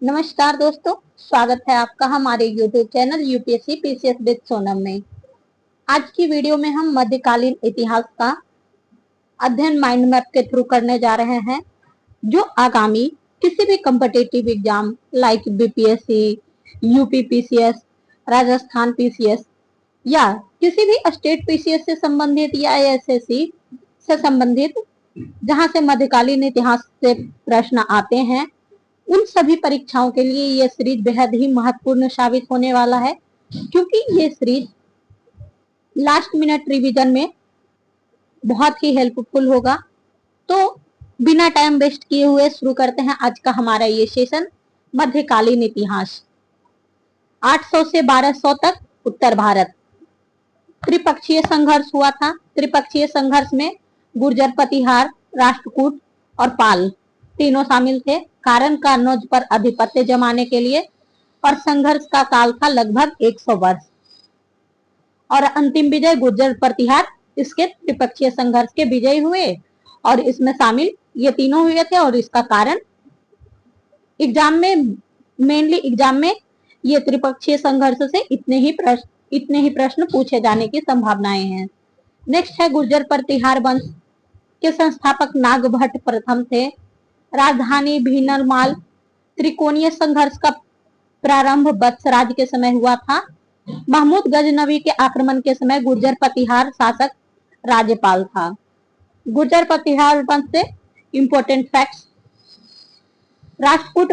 नमस्कार दोस्तों, स्वागत है आपका हमारे YouTube channel UPSC PCS with Sonam में। आज की वीडियो में हम मध्यकालीन इतिहास का अध्ययन माइंड मैप के थ्रू करने जा रहे हैं, जो आगामी किसी भी competitive exam like BPSC, UP PCS, Rajasthan PCS या किसी भी स्टेट पीसीएस से संबंधित या एसएससी से संबंधित जहां से मध्यकालीन इतिहास से प्रश्न आते हैं, उन सभी परीक्षाओं के लिए ये सीरीज बेहद ही महत्वपूर्ण साबित होने वाला है, क्योंकि ये सीरीज लास्ट मिनट रिवीजन में बहुत ही हेल्पफुल होगा। तो बिना टाइम वेस्ट किए हुए शुरू करते हैं आज का हमारा ये सेशन, मध्यकालीन इतिहास। 800 से 1200 तक उत्तर भारत। त्रिपक्षीय संघर्ष हुआ था। त्रिपक्षीय संघर्ष में गुर्जर, प्रतिहार, राष्ट्रकूट और पाल तीनों शामिल थे। कारण कन्नौज पर आधिपत्य जमाने के लिए, और संघर्ष का काल था लगभग 100 वर्ष। और अंतिम विजय गुर्जर प्रतिहार इसके त्रिपक्षीय संघर्ष के विजयी हुए, और इसमें शामिल ये तीनों हुए थे। और इसका कारण एग्जाम में ये त्रिपक्षीय संघर्ष से इतने ही प्रश्न पूछे जाने की संभावनाएं हैं। नेक्स्ट है गुर्जर प्रतिहार वंश के संस्थापक नागभट्ट प्रथम थे। राजधानी भीनरमाल। त्रिकोणीय संघर्ष का प्रारंभ वत्सराज के समय हुआ था। महमूद गजनवी के आक्रमण के समय गुर्जर प्रतिहार शासक राज्यपाल था। गुर्जर प्रतिहार वंश से इंपोर्टेंट फैक्ट्स। राष्ट्रकूट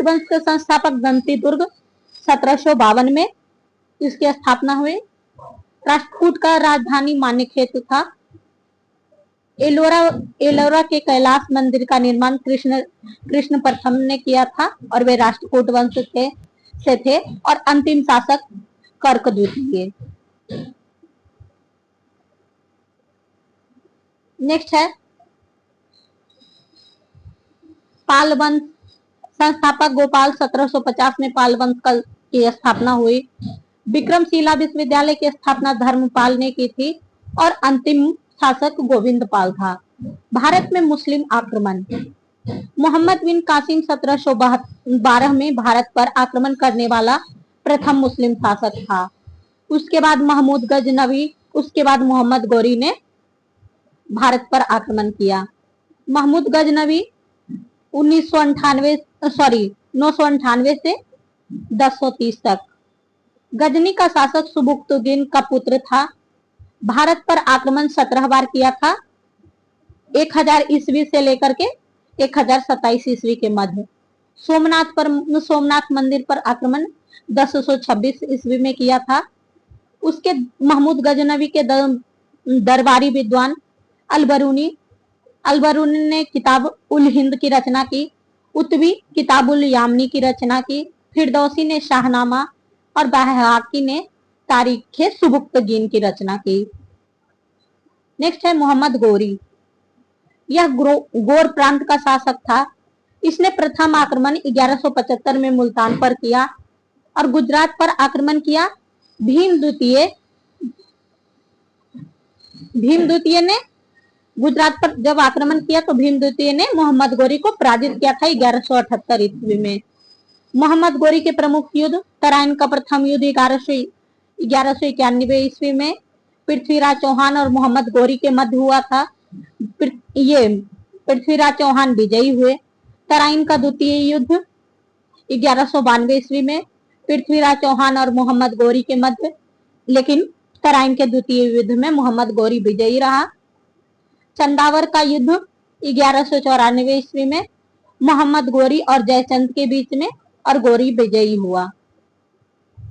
वंश के संस्थापक गंती दुर्ग 1752 में इसकी स्थापना हुई। राष्ट्रकूट का राजधानी मानेक्षेत्र था। एलोरा के कैलाश मंदिर का निर्माण कृष्ण प्रथम ने किया था, और वे राष्ट्रकूट वंश से थे। और अंतिम शासक कर्क द्वितीय। नेक्स्ट है पाल वंश। संस्थापक गोपाल 1750 में पाल वंश की स्थापना हुई। विक्रमशिला विश्वविद्यालय की स्थापना धर्मपाल ने की थी, और अंतिम शासक गोविंद पाल था। भारत में मुस्लिम आक्रमण। मोहम्मद बिन कासिम 1712 में भारत पर आक्रमण करने वाला प्रथम मुस्लिम शासक था। उसके बाद महमूद गजनवी, उसके बाद मोहम्मद गौरी ने भारत पर आक्रमण किया। महमूद गजनवी 998 से 1030 तक। गजनी का शासक सुबुक्तुद्दीन का पुत्र था। भारत पर आक्रमण 17 बार किया था, 1000 ईस्वी से लेकर के 1027 ईस्वी के मध्य। सोमनाथ मंदिर पर आक्रमण 1026 ईस्वी में किया था। उसके महमूद गजनवी के दरबारी विद्वान अलबरूनी ने किताब उल हिंद की रचना की। उत्वी किताब उल यामनी की रचना की। फिरदौसी ने शाहनामा, और बहराकी ने तारीख सुबुक्तगीन की रचना की। नेक्स्ट है मोहम्मद गौरी। यह गोर प्रांत का शासक था। इसने प्रथम आक्रमण 1175 में मुल्तान पर किया, और गुजरात पर आक्रमण किया। भीम द्वितीय ने गुजरात पर जब आक्रमण किया तो भीम द्वितीय ने मोहम्मद गौरी को पराजित किया था 1178 ईस्वी में। मोहम्मद गौरी के प्रमुख युद्ध। तराइन का प्रथम युद्ध 1191 ईस्वी में पृथ्वीराज चौहान और मोहम्मद गौरी के मध्य हुआ था। ये पृथ्वीराज चौहान विजयी हुए। तराइन का द्वितीय युद्ध 1192 ईस्वी में पृथ्वीराज चौहान और मोहम्मद गौरी के मध्य, लेकिन तराइन के द्वितीय युद्ध में मोहम्मद गौरी विजयी रहा। चंदावर का युद्ध 1194 ईस्वी में मोहम्मद गौरी और जयचंद के बीच में, और गौरी विजयी हुआ।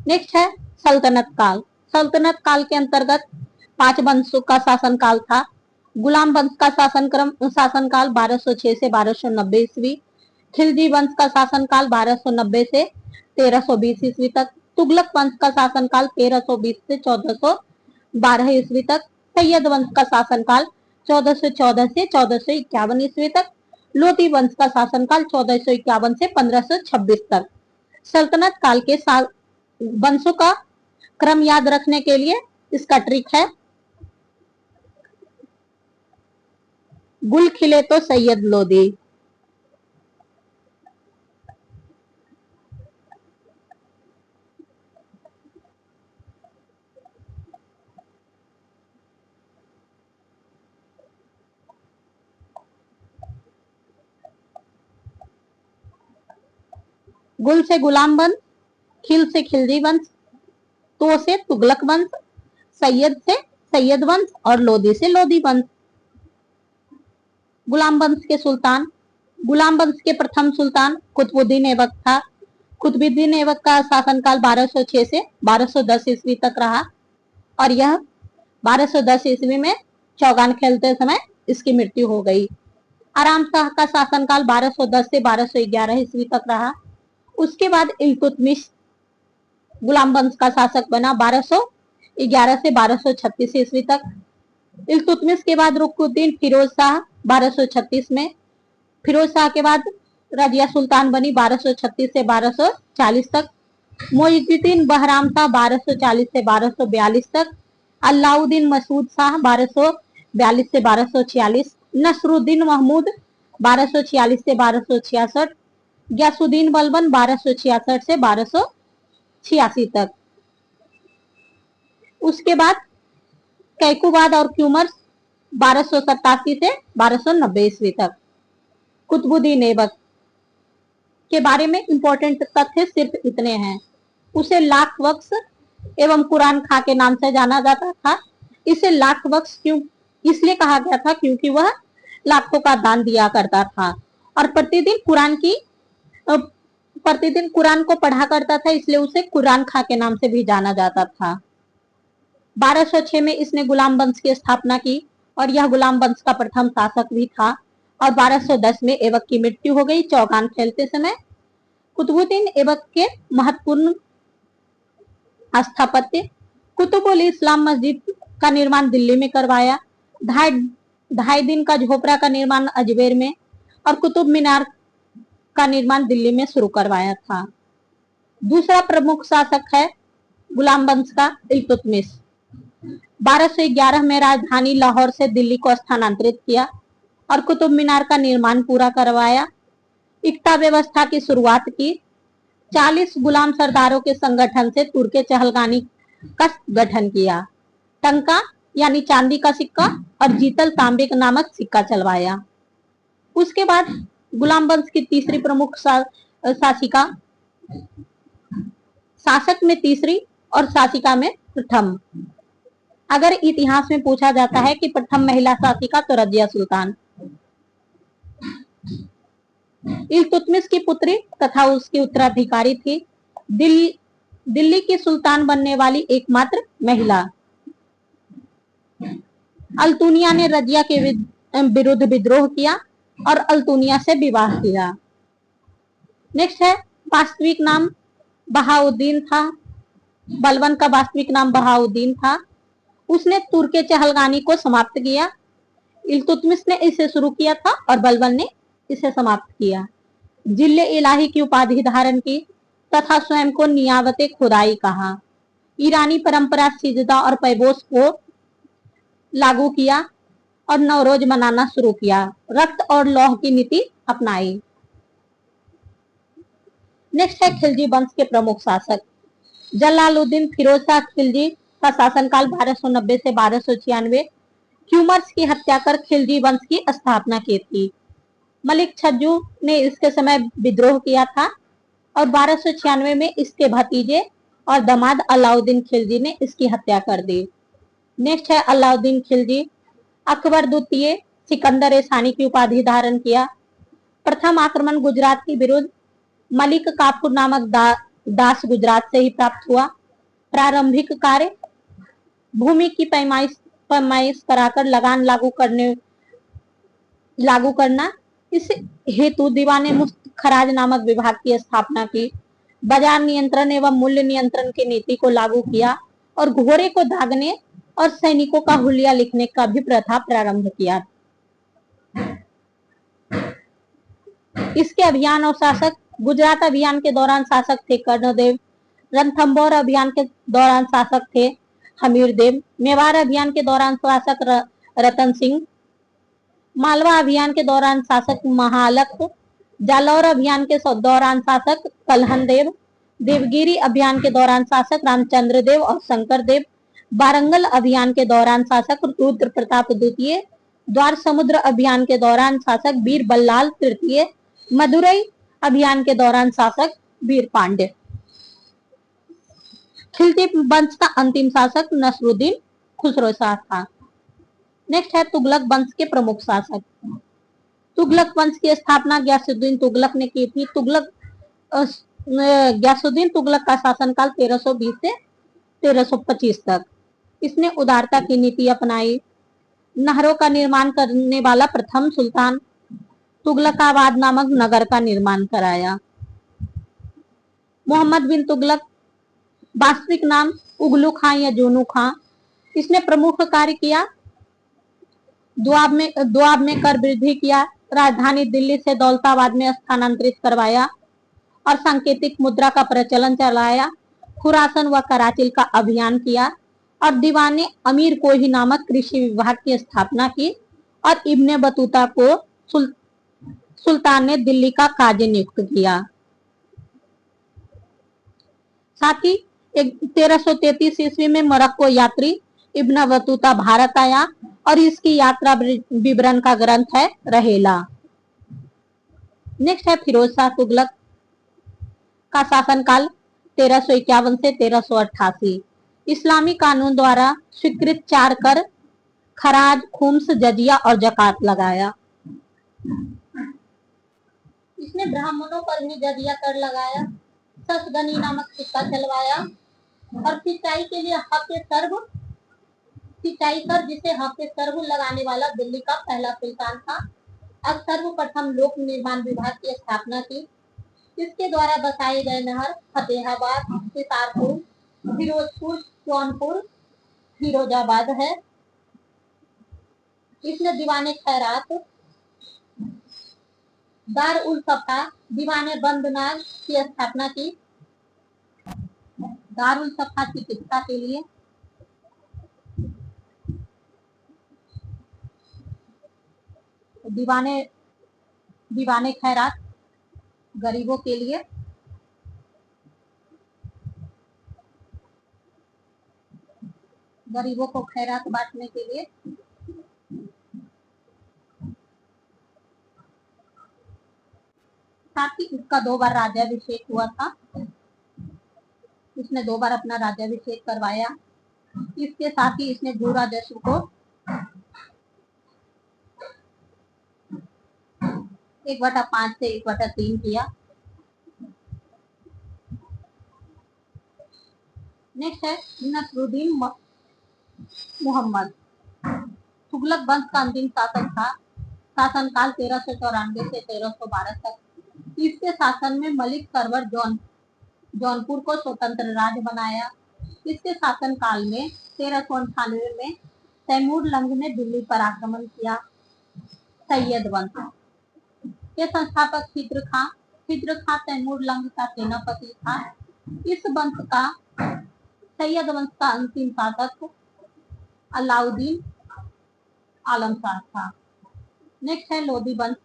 नेक्स्ट है सल्तनत काल। सल्तनत काल के अंतर्गत 5 वंशों का शासनकाल था। गुलाम वंश का शासनकाल 1206 से 1290 ईस्वी। खिलजी वंश का शासनकाल 1290 से 1320 ईस्वी तक। तुगलक वंश का शासनकाल 1320 से 1412 ईस्वी तक। सैयद वंश का शासनकाल 1414 से 1451 ईस्वी तक। लोधी वंश का शासनकाल 1451 से 1526 तक। सल्तनत काल के वंशों का क्रम याद रखने के लिए इसका ट्रिक है, गुल खिले तो सैयद लोधी। गुल से गुलाम वंश, खिल से खिलजी वंश, तो से तुगलक वंश, सैयद से सैयद वंश और लोदी से लोदी वंश। गुलाम वंश के सुल्तान, गुलाम वंश के प्रथम सुल्तान कुतुबुद्दीन ऐबक था। कुतुबुद्दीन ऐबक का शासनकाल 1206 से 1210 ईस्वी तक रहा और यह 1210 ईस्वी में चौगान खेलते समय इसकी मृत्यु हो गई। आराम शाह का शासनकाल 1210 से 1211 ईस्वी तक रहा। उसके बाद इल्तुतमिश गुलाम वंश का शासक बना 1211 से 1236 ईस्वी तक। इल्तुतमिश के बाद रुकनुद्दीन फिरोज शाह 1236 में। फिरोज शाह के बाद रजिया सुल्तान बनी 1236 से 1240 तक। मोइनुद्दीन बहराम शाह 1240 से 1242 तक। अलाउद्दीन मसूद शाह 1242 से 1246। नसरुद्दीन महमूद 1246 से 1266। गयासुद्दीन बलबन 1266 से 1286 तक। उसके बाद कैकुबाद और क्यूमर्स 1287 से 1290 ईस्वी तक। कुतुबुद्दीन ऐबक के बारे में इंपॉर्टेंट तथ्य सिर्फ इतने हैं। उसे लाख वक्स एवं कुरान खां के नाम से जाना जाता था। इसे लाख वक्स क्यों इसलिए कहा गया था क्योंकि वह लाखों का दान दिया करता था और प्रतिदिन कुरान को पढ़ा करता था, इसलिए उसे कुरान खां के नाम से भी जाना जाता था। 1206 में इसने गुलाम वंश की स्थापना की और यह गुलाम वंश का प्रथम शासक भी था और 1210 में ऐबक की मृत्यु हो गई चौगान खेलते समय। कुतुबुद्दीन ऐबक के महत्वपूर्ण स्थापत्य, कुतुबुल इस्लाम मस्जिद का निर्माण दिल्ली में करवाया। ढाई दिन का झोपड़ा का निर्माण अजमेर में और कुतुब मीनार का निर्माण दिल्ली में शुरू करवाया था। दूसरा प्रमुख शासक है गुलाम वंश का इल्तुतमिश। 1211 में राजधानी लाहौर से दिल्ली को स्थानांतरित किया और कुतुब मीनार का निर्माण पूरा करवाया। इक्ता व्यवस्था की शुरुआत की। 40 गुलाम सरदारों के संगठन से तुर्के चहलगानी का गठन किया। टंका यानी चांदी का सिक्का और जीतल तांबे का नामक सिक्का चलवाया। उसके बाद गुलाम वंश की तीसरी प्रमुख शासिका, शासक में तीसरी और शासिका में प्रथम। अगर इतिहास में पूछा जाता है कि प्रथम महिला शासिका तो रजिया सुल्तान। इल्तुतमिश की पुत्री तथा उसकी उत्तराधिकारी थी। दिल्ली की सुल्तान बनने वाली एकमात्र महिला। अल्तुनिया ने रजिया के विरुद्ध विद्रोह किया और अल्तुनिया से विवाह किया। नेक्स्ट है वास्तविक नाम बहाउद्दीन था। बलबन का वास्तविक नाम बहाउद्दीन था। उसने तुर्के चहलगानी को समाप्त किया। इल्तुतमिश ने इसे शुरू किया था और बलबन ने इसे समाप्त किया। जिल्ले इलाही की उपाधि धारण की तथा स्वयं को नियावते खुदाई कहा। ईरानी परंपरा सिजदा और पैबोस को लागू किया और नवरोज मनाना शुरू किया। रक्त और लौह की नीति अपनाई। नेक्स्ट है खिलजी वंश के प्रमुख शासक। जलालुद्दीन फिरोज शाह खिलजी का शासनकाल 1290 से 1296। क्यूमर्स की हत्या कर खिलजी वंश की स्थापना की थी। मलिक छज्जू ने इसके समय विद्रोह किया था और 1296 में इसके भतीजे और दामाद अलाउद्दीन खिलजी ने इसकी हत्या कर दी। नेक्स्ट है अलाउद्दीन खिलजी। अकबर द्वितीय सिकंदर सानी की उपाधि धारण किया। प्रथम आक्रमण गुजरात के विरुद्ध मलिक काफूर नामक दास गुजरात से ही प्राप्त हुआ। प्रारंभिक कार्य भूमि की पैमाइश कराकर लगान लागू करना। इस हेतु दीवाने मुफ्त खराज नामक विभाग की स्थापना की। बाजार नियंत्रण एवं मूल्य नियंत्रण की नीति को लागू किया और घोड़े को दागने और सैनिकों का हुलिया लिखने का भी प्रथा प्रारंभ किया। इसके अभियान और शासक गुजरात अभियान के दौरान शासक थे कर्णदेव। रणथंभौर अभियान के दौरान शासक थे हमीरदेव। मेवाड़ अभियान के दौरान शासक रतन सिंह। मालवा अभियान के दौरान शासक महालक। जालौर अभियान के दौरान शासक कलहन देव। देवगिरी अभियान के दौरान शासक रामचंद्र देव और शंकर देव। वारंगल अभियान के दौरान शासक रुद्र प्रताप द्वितीय। द्वार समुद्र अभियान के दौरान शासक वीर बल्लाल तृतीय। मदुरई अभियान के दौरान शासक वीर पांड्य। खिलजी वंश का अंतिम शासक नसरुद्दीन खुसरो शाह था। नेक्स्ट है तुगलक वंश के प्रमुख शासक। तुगलक वंश की स्थापना गयासुद्दीन तुगलक ने की थी। गयासुद्दीन तुगलक का शासनकाल 1320 से 1325 तक। इसने उदारता की नीति अपनाई। नहरों का निर्माण करने वाला प्रथम सुल्तान, तुगलकाबाद नामक नगर का निर्माण कराया। मोहम्मद बिन तुगलक, वास्तविक नाम उगलू खां या जोनू खां, इसने प्रमुख कार्य किया। दुआब में कर वृद्धि किया, राजधानी दिल्ली से दौलताबाद में स्थानांतरित करवाया और सांकेतिक मुद्रा का प्रचलन चलाया। खुरासन व कराचिल का अभियान किया और दीवाने अमीर कोही नामक कृषि विभाग की स्थापना की और इब्ने बतूता को सुल्तान ने दिल्ली का काजी नियुक्त किया। साथ ही 1333 ईस्वी में मोरक्को यात्री इब्न बतूता भारत आया और इसकी यात्रा विवरण का ग्रंथ है रहेला। नेक्स्ट है फिरोज शाह तुगलक का शासनकाल 1351 से 1388। इस्लामी कानून द्वारा स्वीकृत 4 कर खराज, खुम्स, जजिया और जकात लगाया। इसने ब्राह्मणों पर भी जजिया कर लगाया, ससगनी नामक सिक्का चलवाया और सिंचाई के लिए सिंचाई कर जिसे हक सर्व लगाने वाला दिल्ली का पहला सुल्तान था। अब सर्वप्रथम लोक निर्माण विभाग की स्थापना की। इसके द्वारा बसाए गए नहर फतेहाबाद, सितारपुर, फिरोजपुर, जौनपुर, फिरोजाबाद है। इसने दीवाने खैरात, दार उल सफा, दीवाने बंदनाग की स्थापना की। दार उल सफा चिकित्सा के लिए, दीवाने खैरात गरीबों के लिए, गरीबों को खैरात बांटने के लिए। साथ ही इसका 2 बार राज्याभिषेक हुआ था। इसने 2 बार अपना राज्याभिषेक करवाया। इसके साथ ही इसने भू राजस्व को 1/5 से 1/3 किया। नेक्स्ट है नसरुद्दीन मोहम्मद, तुगलक वंश का अंतिम शासक था। शासनकाल 1394 से 1312 तक। इसके शासन में मलिक सरवर जौनपुर को स्वतंत्र राज्य बनाया। इसके शासनकाल में 1398 में तैमूर लंग ने दिल्ली पर आक्रमण किया। सैयद वंश के संस्थापक खिद्र खां तैमूर लंग का सेनापति था। इस वंश का सैयद वंश का अंतिम शासक अलाउद्दीन आलम शाह था। नेक्स्ट है लोधी वंश।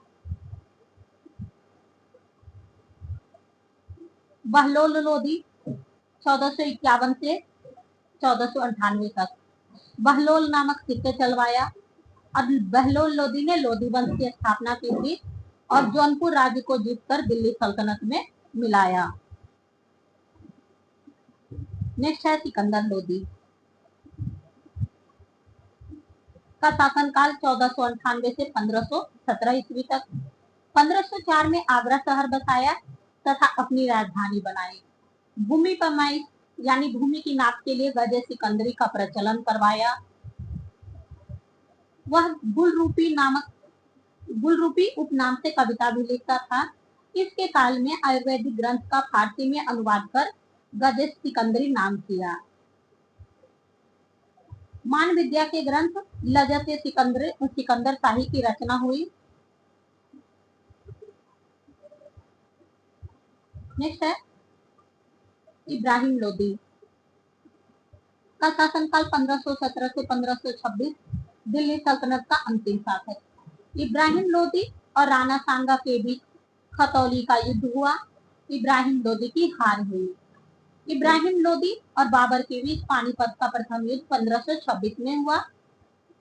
बहलोल लोधी 1451 से 1498 तक। बहलोल नामक सिक्के चलवाया और बहलोल लोधी ने लोधी वंश की स्थापना की थी और जौनपुर राज्य को जीतकर दिल्ली सल्तनत में मिलाया। नेक्स्ट है सिकंदर लोधी का शासनकाल 1498 से 1517 ईस्वी तक। 1504 में आगरा शहर बसाया तथा अपनी राजधानी बनाई। भूमि पैमाइश यानी भूमि की नाप के लिए गजे सिकंदरी का प्रचलन करवाया। वह गुलरूपी उपनाम से कविता भी लिखता था। इसके काल में आयुर्वेदिक ग्रंथ का फारसी में अनुवाद कर गजे सिकंदरी नाम किया। मान विद्या के ग्रंथ लजत सिकंदर शाही की रचना हुई। नेक्स्ट है इब्राहिम लोदी का शासनकाल 1517 से 1526। दिल्ली सल्तनत का अंतिम शासक। इब्राहिम लोदी और राणा सांगा के बीच खतौली का युद्ध हुआ। इब्राहिम लोदी की हार हुई। इब्राहिम लोदी और बाबर के बीच पानीपत का प्रथम युद्ध 1526 में हुआ।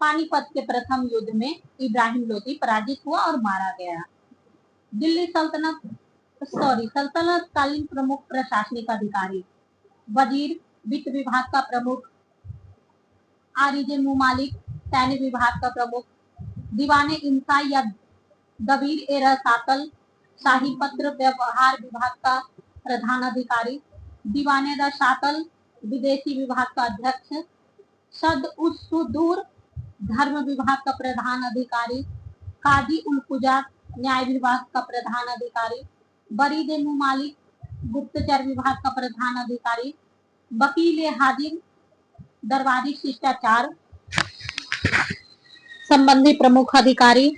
पानीपत के प्रथम युद्ध में इब्राहिम लोदी पराजित हुआ और मारा गया। दिल्ली सल्तनत सल्तनत कालीन प्रमुख प्रशासनिक अधिकारी, वजीर वित्त विभाग का प्रमुख, आरिजे मुमालिक सैन्य विभाग का प्रमुख, दीवाने इंसा या दबीर ए रसातल शाही पत्र व्यवहार विभाग का प्रधान अधिकारी, दीवाने रसातल विदेशी विभाग का अध्यक्ष, सद उस सुदूर धर्म विभाग का प्रधान अधिकारी, काजी उल कुजा न्याय विभाग का प्रधान अधिकारी, बरीद मुमालिक गुप्तचर विभाग का प्रधान अधिकारी, वकील हाजिर दरबारी शिष्टाचार संबंधी प्रमुख अधिकारी,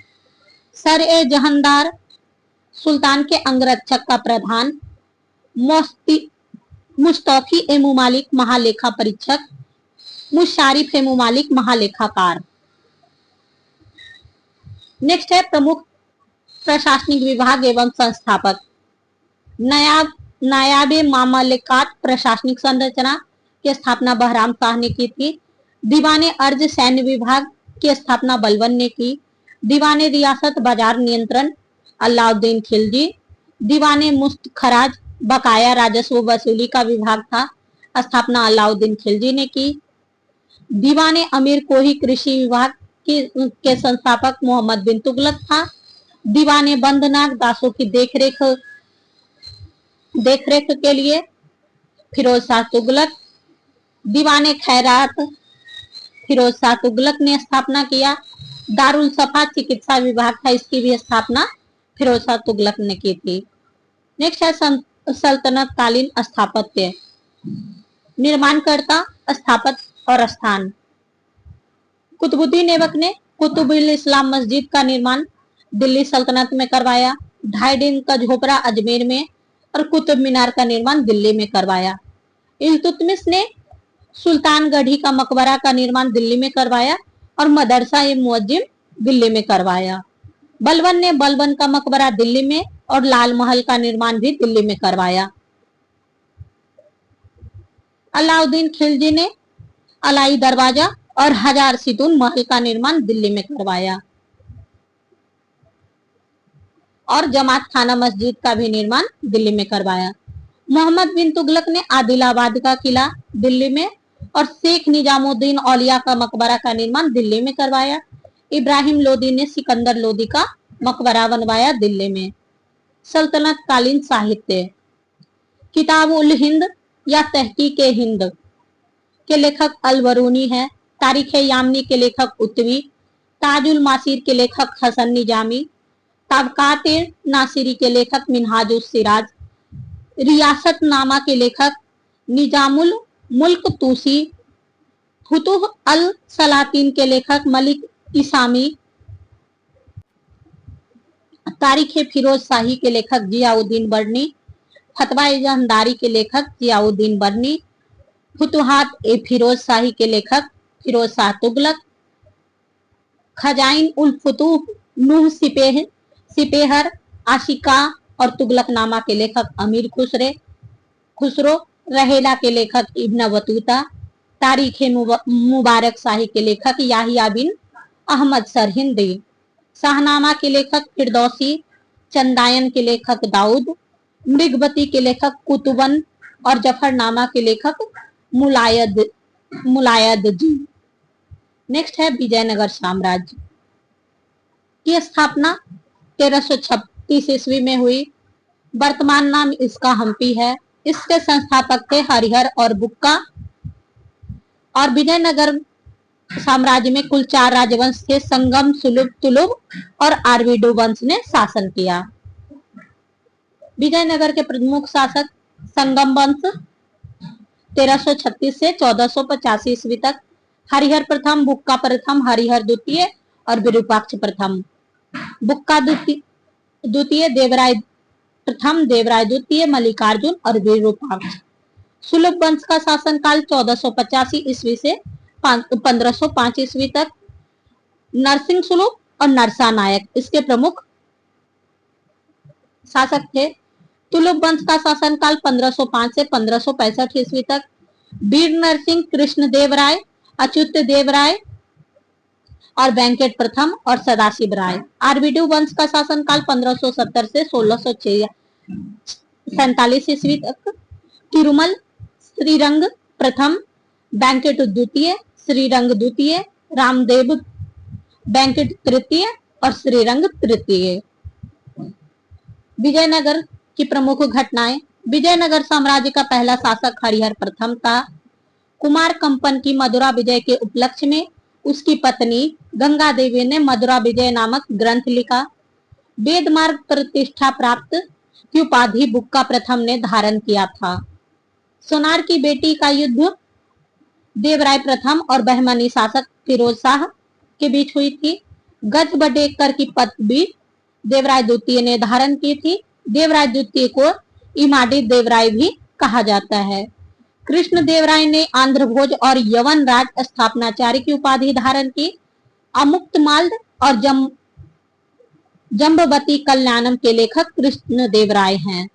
सर ए जहानदार सुल्तान के अंगरक्षक का प्रधान, मुस्तौफी ए मुमालिक महालेखा परीक्षक, मुशारिफ ए मुमालिक महालेखाकार। नेक्स्ट है प्रमुख प्रशासनिक विभाग एवं संस्थापक। नायाब मामलकात प्रशासनिक संरचना की स्थापना बहराम शाह ने की थी। दीवाने अर्ज सैन्य विभाग की स्थापना बलबन ने की। दीवाने रियासत बाजार नियंत्रण अलाउद्दीन खिलजी। दीवाने मुस्त खराज बकाया राजस्व वसूली का विभाग था, स्थापना अलाउद्दीन खिलजी ने की। दीवाने अमीर कोही कृषि विभाग के संस्थापक मोहम्मद बिन तुगलक था। दीवाने बंदनाग दासों की देखरेख के लिए फिरोज शाह तुगलक। दीवाने खैरात फिरोज शाह तुगलक ने स्थापना किया। दारुल सफा चिकित्सा विभाग था, इसकी भी स्थापना फिरोज शाह तुगलक ने की थी। नेक्स्ट है सल्तनत कालीन स्थापत्य। निर्माणकर्ता, स्थापत्य और स्थान। कुतुबुद्दीन ऐबक ने कुतुबुल इस्लाम मस्जिद का निर्माण दिल्ली सल्तनत में करवाया। 2.5 दिन का झोपड़ा अजमेर में और कुतुब मीनार का निर्माण दिल्ली में करवाया। इल्तुतमिश ने सुल्तानगढ़ी का मकबरा का निर्माण दिल्ली में करवाया और मदरसा ए मुअज्जिम दिल्ली में करवाया। बलबन ने बलबन का मकबरा दिल्ली में और लाल महल का निर्माण भी दिल्ली में करवाया। अलाउद्दीन खिलजी ने अलाई दरवाजा और हजार सितून महल का निर्माण दिल्ली में करवाया और जमात खाना मस्जिद का भी निर्माण दिल्ली में करवाया। मोहम्मद बिन तुगलक ने आदिलाबाद का किला दिल्ली में और शेख निजामुद्दीन औलिया का मकबरा का निर्माण दिल्ली में करवाया। इब्राहिम लोदी ने सिकंदर लोदी का मकबरा बनवाया दिल्ली में। सल्तनत कालीन साहित्य। किताब उल हिंद या तहकीक हिंद के लेखक अल बरूनी है। तारीख यामनी के लेखक उत्वी। ताजुल मासीर के लेखक हसन निजामी। तबकात नासिरी के लेखक मिनहाजुस सिराज। रियासत नामा के लेखक निजामुल मुल्क तूसी। फुतुह अल सलातीन के लेखक मलिक इसामी। तारीख फिरोज शाही के लेखक जियाउद्दीन बर्नी। फतवा जहानदारी के लेखक जियाउद्दीन बर्नी। फुतुहात ए फिरोज शाही के लेखक फिरोज शाह तुगलक। खजाइन उल फुतूह नूह सिपेहर आशिका और तुगलकनामा के लेखक अमीर खुसरो। रहेला के लेखक इब्न बतूता। तारीख मुबारक शाही के लेखक याहिया बिन अहमद सरहिंदी। शाहनामा के लेखक फिरदौसी। चंदायन के लेखक दाऊद। मृगवती के लेखक कुतुबन और जफरनामा के लेखक मुलायद जी। नेक्स्ट है विजयनगर साम्राज्य की स्थापना 1336 ईस्वी में हुई। वर्तमान नाम इसका हम्पी है। इसके संस्थापक थे हरिहर और बुक्का। और विजयनगर साम्राज्य में कुल 4 राजवंश थे। संगम, सुलभ, तुलुभ और आरवीडो वंश ने शासन किया। विजयनगर के प्रमुख शासक संगम वंश 1336 से 1485 ईस्वी तक। हरिहर प्रथम, बुक्का प्रथम, हरिहर द्वितीय और विरूपाक्ष प्रथम। बुक्का द्वितीय, देवराय प्रथम, देवराय द्वितीय, मल्लिकार्जुन और विरूपाक्ष। सुलभ वंश का शासनकाल 1485 ईस्वी से 1505 ईस्वी तक। नरसिंह सुलभ और नरसा नायक इसके प्रमुख शासक थे। तुलुभ वंश का शासनकाल 1505 से 1565 ईस्वी तक। वीर नरसिंह, कृष्ण देव राय, अच्युत देव राय और वेंकट प्रथम और सदाशिव राय। आरवीडू वंश का शासनकाल 1570 से 47 ईस्वी तक, तिरुमल, श्रीरंग प्रथम, बैंकेट द्वितीय, श्रीरंग द्वितीय, रामदेव बैंकेट तृतीय और श्रीरंग तृतीय। विजयनगर की प्रमुख घटनाएं। विजयनगर साम्राज्य का पहला शासक हरिहर प्रथम था। कुमार कंपन की मदुरा विजय के उपलक्ष्य में उसकी पत्नी गंगा देवी ने मदुरा विजय नामक ग्रंथ लिखा। वेद मार्ग प्रतिष्ठा प्राप्त की उपाधि बुक्का प्रथम ने धारण किया था। सोनार की बेटी का युद्ध देवराय प्रथम और बहमनी शासक फिरोज शाह के बीच हुई थी। गज बडेकर की पदवी देवराय द्वितीय ने धारण की थी। देवराय द्वितीय को इमाडी देवराय भी कहा जाता है। कृष्ण देवराय ने आंध्र भोज और यवन राज स्थापनाचार्य की उपाधि धारण की। अमुक्तमाल्य और जम्बवती कल्याणम के लेखक कृष्ण देवराय हैं।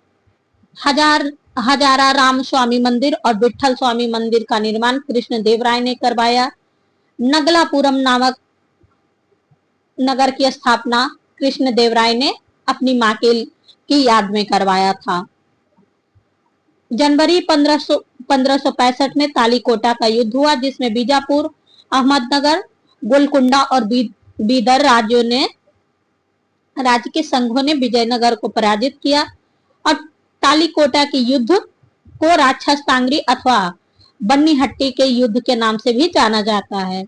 हजारा राम स्वामी मंदिर और विठल स्वामी मंदिर का निर्माण कृष्ण देवराय ने करवाया। नगलापुरम नामक नगर की स्थापना कृष्ण देवराय ने अपनी मां की याद में करवाया था। जनवरी 1565 में तालीकोटा का युद्ध हुआ, जिसमें बीजापुर, अहमदनगर, गोलकुंडा और बीदर राज्य के संघों ने विजयनगर को पराजित किया और तालीकोटा के युद्ध को राक्षस तांगरी अथवा बन्नीहट्टी के युद्ध के नाम से भी जाना जाता है।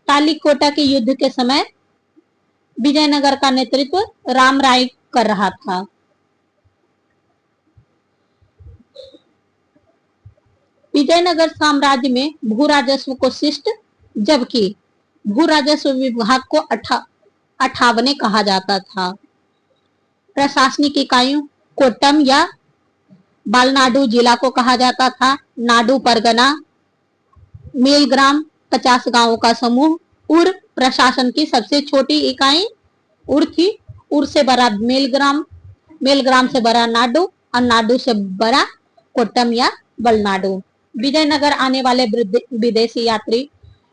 तालीकोटा के युद्ध के समय विजयनगर का नेतृत्व राम राय कर रहा था। विजयनगर साम्राज्य में भू राजस्व को शिष्ट, जबकि भू राजस्व विभाग को 58 कहा जाता था। प्रशासनिक इकाइयों कोट्टम या बालनाडु जिला को कहा जाता था। नाडु परगना, मेलग्राम 50 गांवों का समूह। उर प्रशासन की सबसे छोटी इकाई उर थी। उर से बड़ा मेलग्राम, मेलग्राम से बड़ा नाडु और नाडु से बड़ा कोट्टम या बलनाडु। विजयनगर आने वाले विदेशी यात्री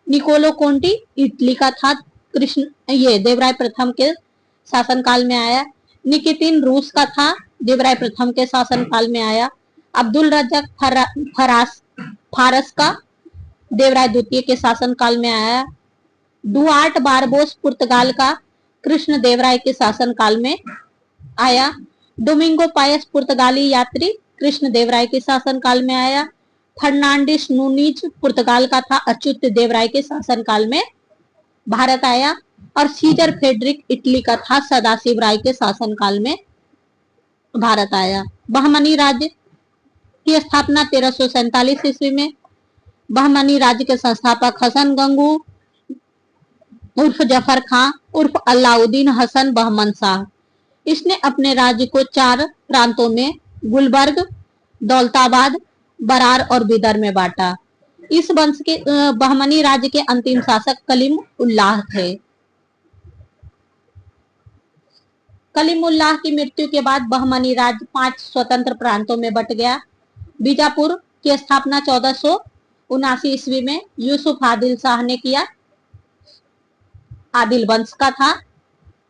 निकोलो कोंटी इटली का था। ये देवराय प्रथम के शासनकाल में आया। निकितिन रूस का था, देवराय प्रथम के शासनकाल में आया। अब्दुल रज्जाक फारस का देवराय द्वितीय के शासनकाल में आया। डुआर्ट बारबोस पुर्तगाल का कृष्ण देवराय के शासनकाल में आया। डोमिंगो पायस पुर्तगाली यात्री कृष्ण देवराय के शासनकाल में आया। फर्नांडिस नूनीज पुर्तगाल का था, अच्युत देवराय के शासनकाल में भारत आया। और सीजर फेडरिक इटली का था, सदाशिव राय के शासनकाल में भारत आया। बहमनी राज्य की स्थापना 1347 ईस्वी में। बहमनी राज्य के संस्थापक हसन गंगू उर्फ जफर खां उर्फ अलाउद्दीन हसन बहमन शाह। इसने अपने राज्य को 4 प्रांतों में गुलबर्ग, दौलताबाद, बरार और बिदर में बांटा। इस वंश के बहमनी राज्य के अंतिम शासक कलीम उल्लाह थे। कलीम उल्लाह की मृत्यु के बाद बहमनी राज्य 5 स्वतंत्र प्रांतों में बट गया। बीजापुर की स्थापना 1479 ईस्वी में यूसुफ आदिल शाह ने किया, आदिल वंश का था।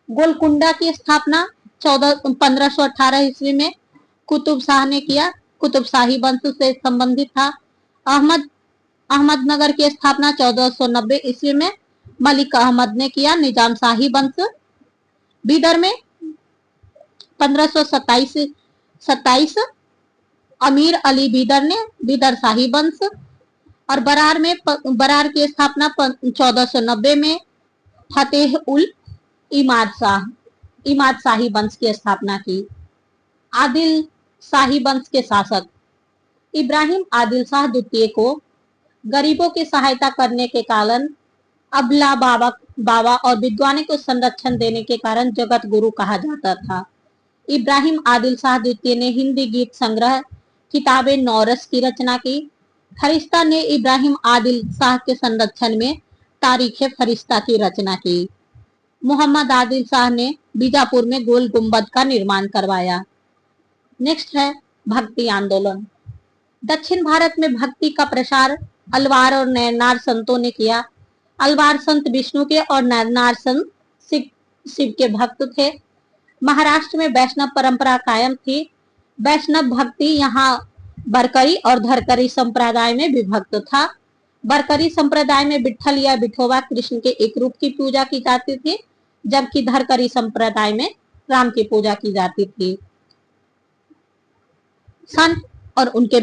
गोलकुंडा की स्थापना 1518 ईस्वी में कुतुब शाह ने किया, कुतुब शाही वंश से संबंधित था। अहमदनगर की स्थापना 1490 ईस्वी में मलिक अहमद ने किया, निजाम शाही वंश। बीदर में 1527 अमीर अली बीदर ने, बीदर शाही वंश। और बरार की स्थापना 1490 में फतेह उल इमाद शाही वंश की स्थापना की। आदिल शाही वंश के शासक इब्राहिम आदिल शाह द्वितीय को गरीबों की सहायता करने के कारण, अबला बाबा और विद्वानों को संरक्षण देने के कारण जगत गुरु कहा जाता था। इब्राहिम आदिल शाह द्वितीय ने हिंदी गीत संग्रह किताबे नौरस की रचना की। फरिश्ता ने इब्राहिम आदिल शाह के संरक्षण में तारीख फरिश्ता की रचना की। मोहम्मद आदिल शाह ने बीजापुर में गोल गुंबद का निर्माण करवाया। नेक्स्ट है भक्ति आंदोलन। दक्षिण भारत में भक्ति का प्रसार अलवार और नैनार संतों ने किया। अलवार संत विष्णु के और नैनार संत शिव के भक्त थे। महाराष्ट्र में वैष्णव परंपरा कायम थी। वैष्णव भक्ति यहाँ बरकरी और धरकरी संप्रदाय में विभक्त था। बरकरी संप्रदाय में विठल या विठोबा कृष्ण के एक रूप की पूजा की जाती थी, जबकि धरकरी संप्रदाय में राम की पूजा की जाती थी। संत और उनके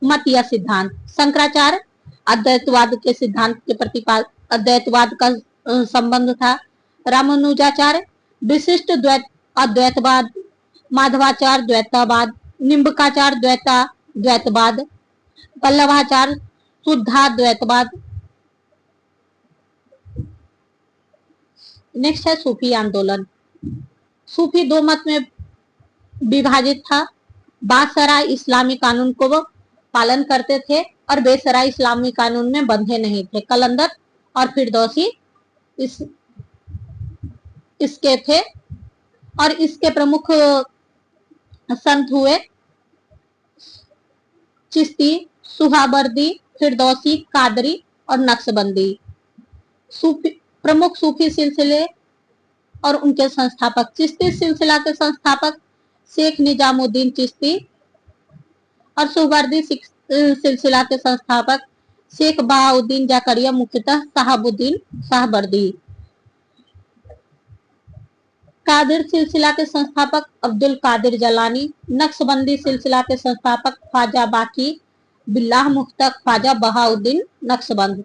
मत या सिद्धांत। शंकराचार्य अद्वैतवाद के सिद्धांत के प्रतिपाद अद्वैतवाद का संबंध था। रामानुजाचार्य विशिष्ट अद्वैतवाद, माधवाचार्य द्वैतवाद, निम्बकाचार्य द्वैतवाद, पल्लवाचार्य शुद्धाद्वैतवाद। नेक्स्ट है सूफी आंदोलन। सूफी दो मत में विभाजित था। बासराय इस्लामी कानून को पालन करते थे और बेसराय इस्लामी कानून में बंधे नहीं थे। कलंदर और फिरदौसी इसके थे और इसके प्रमुख संत हुए चिश्ती, सुहाबर्दी, फिरदौसी, कादरी और नक्शबंदी। प्रमुख सूफी सिलसिले और उनके संस्थापक। चिश्ती सिलसिला के संस्थापक शेख निजामुद्दीन चिश्ती और सुहबर्दी सिलसिला के संस्थापक शेख बहाउद्दीन जकरिया, मुख्यतः शहाबुद्दीन शाहबर्दी। कादिर सिलसिला के संस्थापक अब्दुल कादिर जलानी। नक्शबंदी सिलसिला के संस्थापक ख्वाजा बाकी बिल्लाह, मुख्तः ख्वाजा बहाउद्दीन नक्शबंद।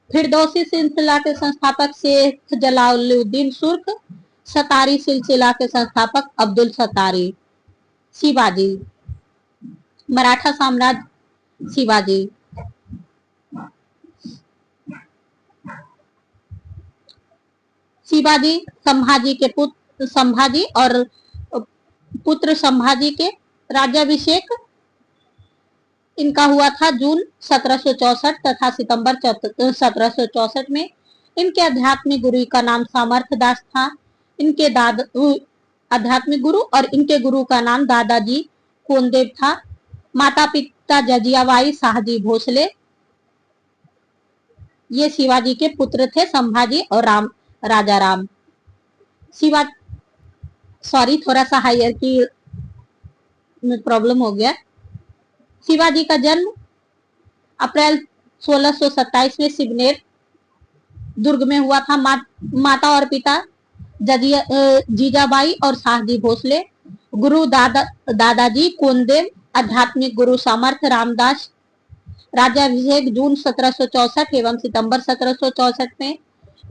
फिरदौसी सिलसिला के संस्थापक शेख जलालुद्दीन सुर्ख। सतारी सिलसिला के संस्थापक अब्दुल सतारी। शिवाजी, मराठा साम्राज्य। शिवाजी शिवाजी संभाजी के संभाजी और पुत्र संभाजी के राज्याभिषेक इनका हुआ था जून 1764 तथा सितंबर 1764 में। इनके आध्यात्मिक गुरु का नाम सामर्थ दास था। इनके आध्यात्मिक गुरु और इनके गुरु का नाम दादाजी कोनदेव था। माता पिता जजियाबाई शाहजी भोसले। ये शिवाजी के पुत्र थे, संभाजी और राजा राम। थोड़ा सा हायर की प्रॉब्लम हो गया। शिवाजी का जन्म अप्रैल 1627 में सिवनेर दुर्ग में हुआ था। माता और पिता जीजाबाई और शाहजी भोसले। गुरु दादाजी कोनदेव। आध्यात्मिक गुरु सामर्थ रामदास। राज्याभिषेक जून 1764 एवं सितंबर 1764 में।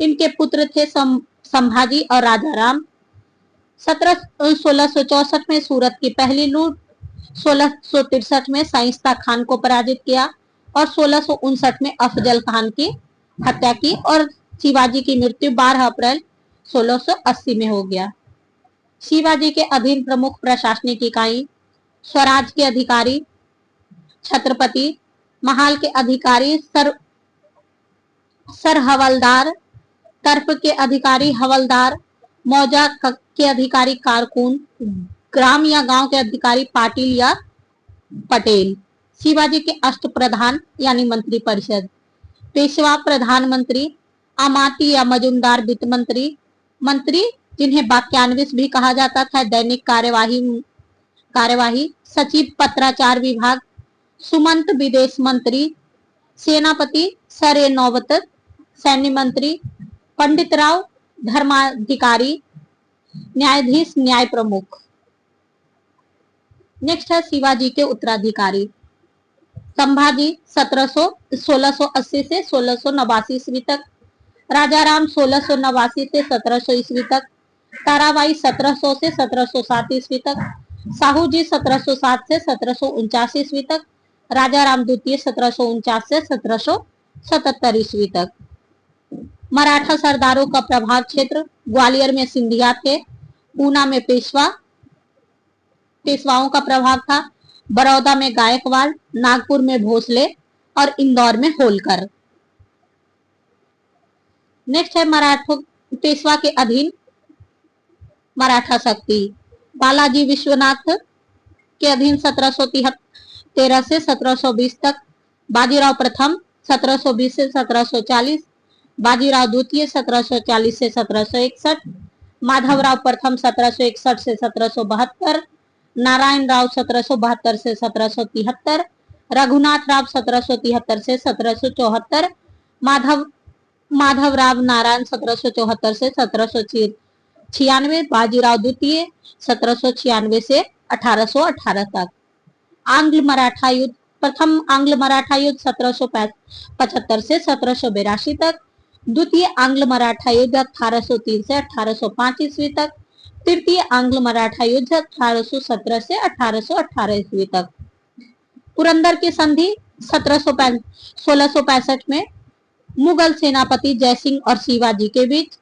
इनके पुत्र थे संभाजी और राजा राम। 1664 में सूरत की पहली लूट। 1663 में शाइस्ता खान को पराजित किया और 1659 में अफजल खान की हत्या की और शिवाजी की मृत्यु 12 अप्रैल 1680 में हो गया। शिवाजी के अधीन प्रमुख प्रशासनिक इकाई। स्वराज के अधिकारी छत्रपति। महाल के अधिकारी सर हवलदार। तर्फ के अधिकारी हवलदार। मौजा के अधिकारी कारकुन। ग्राम या गांव के अधिकारी पाटिल या पटेल। शिवाजी के अष्ट प्रधान यानी मंत्री परिषद। पेशवा प्रधानमंत्री। अमाती या मजुमदार वित्त मंत्री। मंत्री जिन्हें वाक्यान्वित भी कहा जाता था, दैनिक कार्यवाही। सचिव पत्राचार विभाग। सुमंत विदेश मंत्री। सेनापति सर नौबत सैन्य मंत्री। पंडित राव धर्माधिकारी। न्यायाधीश न्याय प्रमुख। नेक्स्ट है शिवाजी के उत्तराधिकारी। संभाजी 1680 से 1689 ईस्वी तक। राजा राम 1689 से 1700 ईस्वी तक। ताराबाई 1700 से 1707 ईस्वी तक। साहू जी 1707 से 1749 ईस्वी तक। राजा राम द्वितीय 1749 से 1777 ईस्वी तक। मराठा सरदारों का प्रभाव क्षेत्र। ग्वालियर में सिंधिया थे। पूना में पेशवाओं का प्रभाव था। बड़ौदा में गायकवाड़। नागपुर में भोसले और इंदौर में होलकर। नेक्स्ट है मराठा पेशवा के अधीन मराठा शक्ति। बालाजी विश्वनाथ के अधीन 1713 से 1720 तक। बाजीराव प्रथम 1720 से 1740। बाजीराव द्वितीय 1740 से 1761। माधवराव प्रथम 1761 से 1772। नारायण राव 1772 से 1773, रघुनाथ राव 1773 से 1774, माधवराव नारायण 1774 से 1796, बाजीराव द्वितीय 1796 से 1818 तक। आंग्ल मराठा युद्ध, प्रथम आंग्ल मराठा युद्ध 1775 से 1782 तक, द्वितीय आंग्ल मराठा युद्ध 1803 से 1805 ईस्वी तक, तृतीय आंग्ल मराठा युद्ध 1817 से 1818 ईस्वी तक। पुरंदर की संधि 1665 में मुगल सेनापति जयसिंह और शिवाजी के बीच।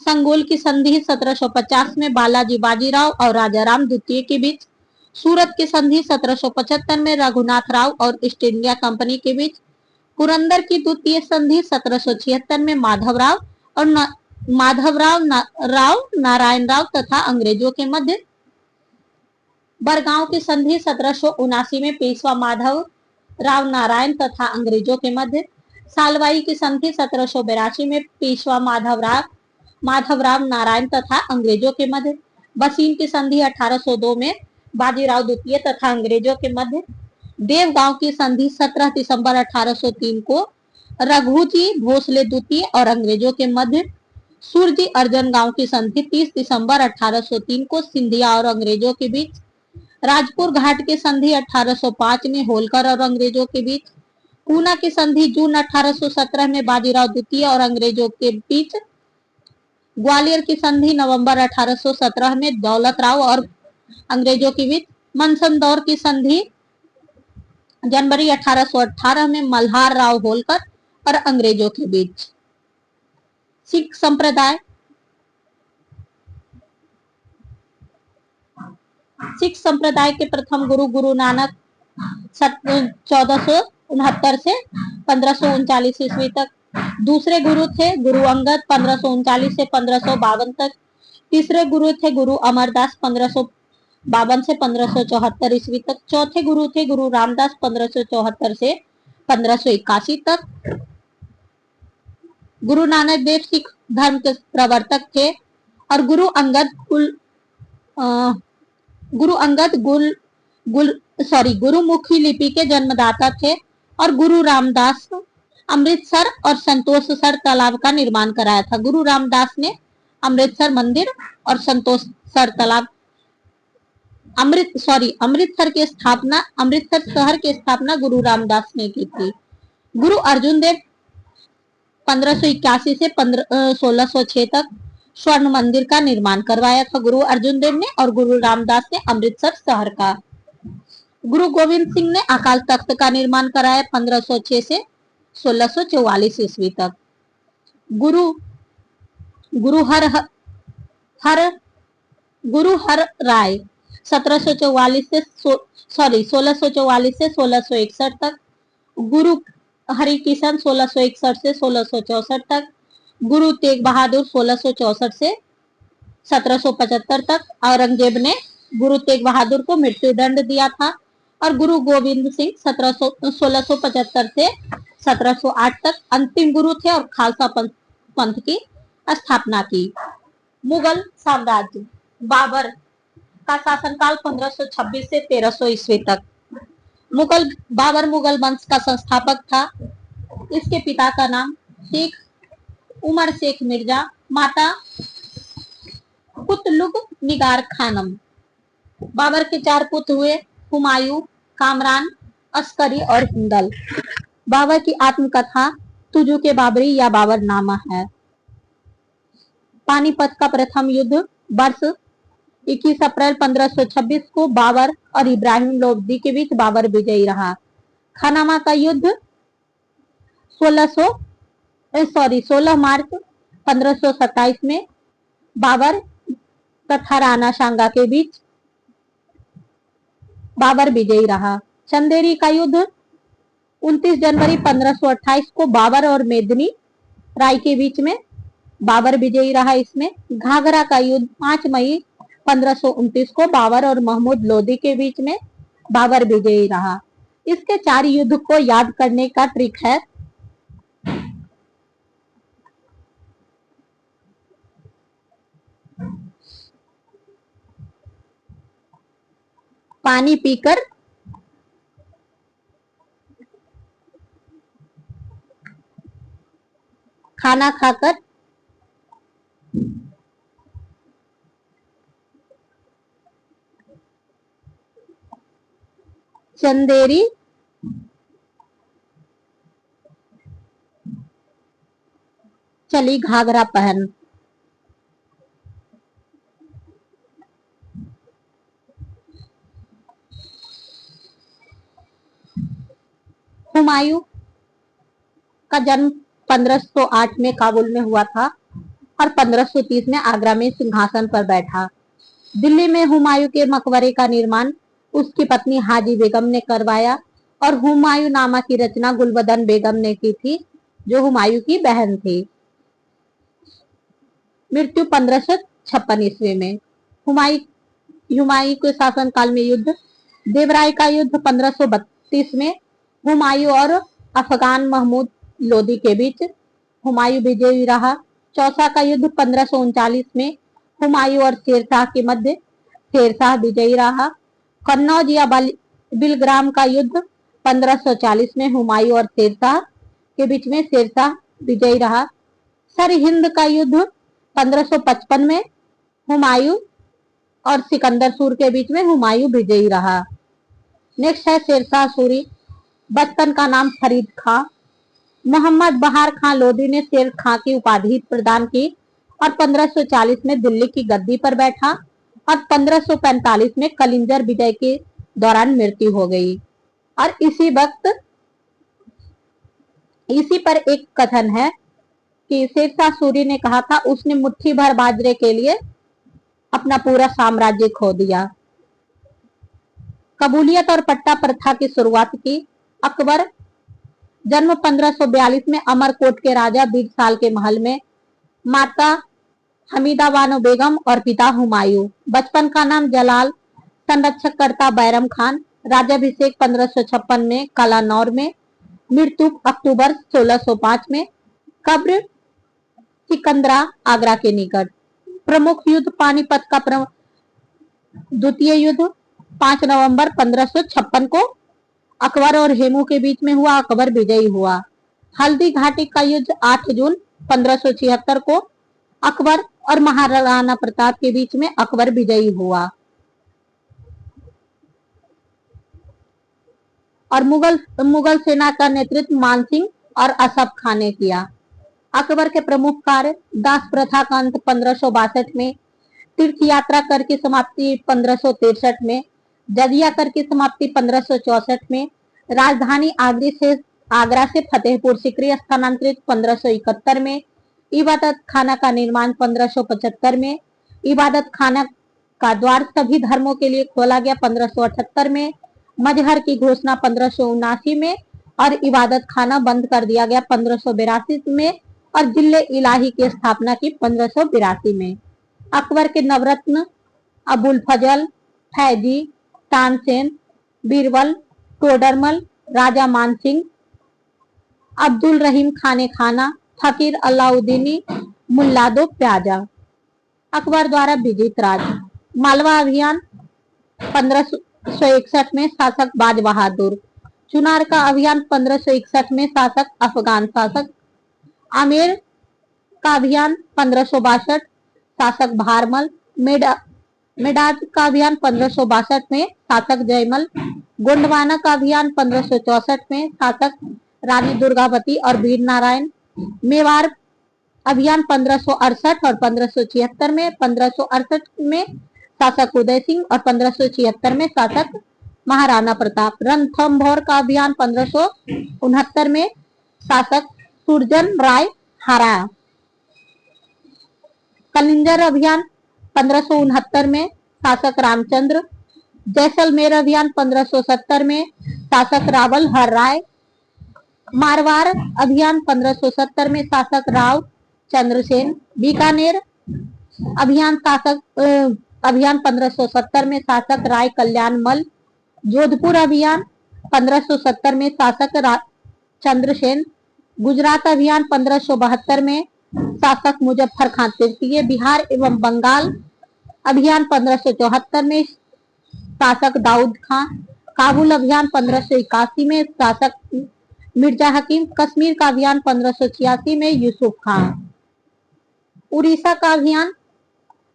संगोल की संधि 1750 में बालाजी बाजीराव और राजा राम द्वितीय के बीच। सूरत की संधि 1775 में रघुनाथ राव और ईस्ट इंडिया कंपनी के बीच। पुरंदर की द्वितीय संधि 1776 में माधवराव नारायण राव तथा अंग्रेजों के मध्य। बरगांव की संधि 1779 में पेशवा माधव राव नारायण तथा अंग्रेजों के मध्य। सालवाई की संधि 1782 में पेशवा माधवराव नारायण तथा अंग्रेजों के मध्य। बसीन की संधि 1802 में बाजीराव द्वितीय तथा अंग्रेजों के मध्य। देवगांव की संधि 17 दिसंबर 1803 को रघुजी भोसले द्वितीय और अंग्रेजों के मध्य। सूरजी अर्जन गांव की संधि 30 दिसंबर 1803 को सिंधिया और अंग्रेजों के बीच। राजपुर घाट की संधि 1805 में होलकर और अंग्रेजों के बीच। पूना की संधि जून 1817 में बाजीराव द्वितीय और अंग्रेजों के बीच। ग्वालियर की संधि नवंबर 1817 में दौलत राव और अंग्रेजों के बीच। मनसंदौर की संधि जनवरी 1818 में मल्हार राव होलकर और अंग्रेजों के बीच। सिख संप्रदाय के प्रथम गुरु नानक 1469 से 1539 ईस्वी तक। दूसरे गुरु थे गुरु अंगद 1539 से 1552 तक। तीसरे गुरु थे गुरु अमरदास 1552 से 1574 ईस्वी तक। चौथे गुरु थे गुरु रामदास 1574 से 1581 तक। गुरु नानक देव सिख धर्म के प्रवर्तक थे और गुरु अंगद गुरुमुखी लिपि के जन्मदाता थे और गुरु रामदास अमृतसर और संतोषसर तालाब का निर्माण कराया था। गुरु रामदास ने अमृतसर मंदिर और संतोषसर तालाब अमृतसर शहर की स्थापना गुरु रामदास ने की थी। गुरु अर्जुन देव 1581 से 1606 तक स्वर्ण मंदिर का निर्माण करवाया था गुरु अर्जुन देव ने और गुरु रामदास ने अमृतसर शहर का। गुरु गोविंद सिंह ने अकाल तख्त का निर्माण कराया 1506 से 1644 ईस्वी तक। गुरु हर राय 1644 से 1661 तक। गुरु हरि किशन 1661 से 1664 तक। गुरु तेग बहादुर 1664 से 1775 तक। औरंगजेब ने गुरु तेग बहादुर को मृत्यु दंड दिया था और गुरु गोविंद सिंह 1675 से 1708 तक अंतिम गुरु थे और खालसा पंथ की स्थापना की। मुगल साम्राज्य बाबर का शासनकाल 1526 से 1300 ईस्वी तक। बाबर मुगल वंश का संस्थापक था। इसके पिता का नाम शेख उमर शेख मिर्जा, माता कुतलुग निगार खानम। बाबर के 4 पुत्र हुए, हुमायूं, कामरान, अस्करी और हिंदल। बाबर की आत्मकथा तुजु के बाबरी या बाबरनामा है। पानीपत का प्रथम युद्ध वर्ष 21 अप्रैल 1526 को बाबर और इब्राहिम लोधी के बीच बाबर विजयी रहा। खानामा का युद्ध 16 मार्च 1527 में बाबर तथा राणा सांगा के बीच बाबर विजयी रहा। चंदेरी का युद्ध 29 जनवरी 1528 को बाबर और मेदिनी राय के बीच में बाबर विजयी रहा। इसमें घाघरा का युद्ध 5 मई 1529 को बाबर और महमूद लोदी के बीच में बाबर विजयी रहा। इसके 4 युद्ध को याद करने का ट्रिक है। पानी पीकर, खाना खाकर, चंदेरी चली घाघरा पहन। हुमायूं का जन्म 1508 में काबुल में हुआ था और 1530 में आगरा में सिंहासन पर बैठा। दिल्ली में हुमायूं के मकबरे का निर्माण उसकी पत्नी हाजी बेगम ने करवाया और हुमायूं नामा की रचना गुलबदन बेगम ने की थी, जो हुमायूं की बहन थी। मृत्यु 1556 ईस्वी में। हुमायूं के शासनकाल में युद्ध। देवराय का युद्ध 1532 में हुमायूं और अफगान महमूद लोदी के बीच हुमायूं विजयी रहा। चौसा का युद्ध 1539 में हुमायूं और शेरशाह के मध्य शेरशाह विजयी रहा। कन्नौज या बिलग्राम का युद्ध 1540 में हुमायूं और शेरशाह के बीच में शेरशाह विजयी रहा। सरहिंद का युद्ध 1555 में हुमायूं और सिकंदर सूर के बीच में हुमायूं विजयी रहा। नेक्स्ट है शेरशाह सूरी। बचपन का नाम फरीद खां। मोहम्मद बहार खां लोदी ने शेर खां की उपाधि प्रदान की और 1540 में दिल्ली की गद्दी पर बैठा और 1545 में कलिंजर विजय के दौरान मृत्यु हो गई। और इसी पर एक कथन है कि शेरशाह सूरी ने कहा था उसने मुट्ठी भर बाजरे के लिए अपना पूरा साम्राज्य खो दिया। कबूलियत और पट्टा प्रथा की शुरुआत की। अकबर। जन्म 1542 में अमरकोट के राजा बीरसाल के महल में। माता हमीदा बानो बेगम और पिता हुमायूं। बचपन का नाम जलाल। संरक्षककर्ता बैरम खान। राज्याभिषेक 1556 में कलानौर में। मृत्यु अक्टूबर 1605 में। कब्र सिकंदरा आगरा के निकट। प्रमुख युद्ध पानीपत का द्वितीय युद्ध 5 नवंबर 1556 को अकबर और हेमू के बीच में हुआ। अकबर विजयी हुआ। हल्दी घाटी का युद्ध 8 जून 1576 को अकबर और महाराणा प्रताप के बीच में अकबर विजयी हुआ। और मुगल सेना का नेतृत्व मानसिंह और असफ खान ने किया। अकबर के प्रमुख कार्य। दास प्रथा का अंत 1562 में। तीर्थ यात्रा कर की समाप्ति 1563 में। जजिया कर की समाप्ति 1564 में। राजधानी आगरा से फतेहपुर सिकरी स्थानांतरित 1571 में। इबादत खाना का निर्माण 1575 में। इबादत खाना का द्वार सभी धर्मों के लिए खोला गया 1578 में। मजहर की घोषणा 1579 में और इबादत खाना बंद कर दिया गया 1582 में और जिले इलाही की स्थापना की 1582 में। अकबर के नवरत्न अबुल फजल, फैजी, तानसेन, बीरबल, टोडरमल, राजा मानसिंह, अब्दुल रहीम खाने खाना, फकीर अलाउद्दीनी, मुल्लादो प्याजा। अकबर द्वारा विजित राज्य। मालवा अभियान 1561 में शासक बाज बहादुर। चुनार का अभियान 1561 में शासक अफगान शासक। आमेर का अभियान 1562 शासक भारमल। मेडाद का अभियान 1562 में शासक जयमल। गोंडवाना का अभियान 1564 में शासक रानी दुर्गावती और वीर नारायण। मेवाड़ अभियान 1568 और 1576 में। 1568 में शासक उदय सिंह और 1576 में शासक महाराणा प्रताप। रणथंभौर का अभियान 1569 में शासक सुरजन राय हारा। कलिंजर अभियान 1569 में शासक रामचंद्र। जैसलमेर अभियान 1570 में शासक रावल हर राय। मारवाड़ अभियान 1570 में शासक राव चंद्रसेन। बीकानेर अभियान 1570 में शासक राय कल्याण मल। जोधपुर अभियान 1570 में शासक चंद्रसेन। गुजरात अभियान 1572 में शासक मुजफ्फर खान तृतीय। बिहार एवं बंगाल अभियान 1574 में शासक दाऊद खां। काबुल अभियान 1581 में शासक मिर्जा हकीम। कश्मीर का अभियान 1586 में यूसुफ खां। उड़ीसा का अभियान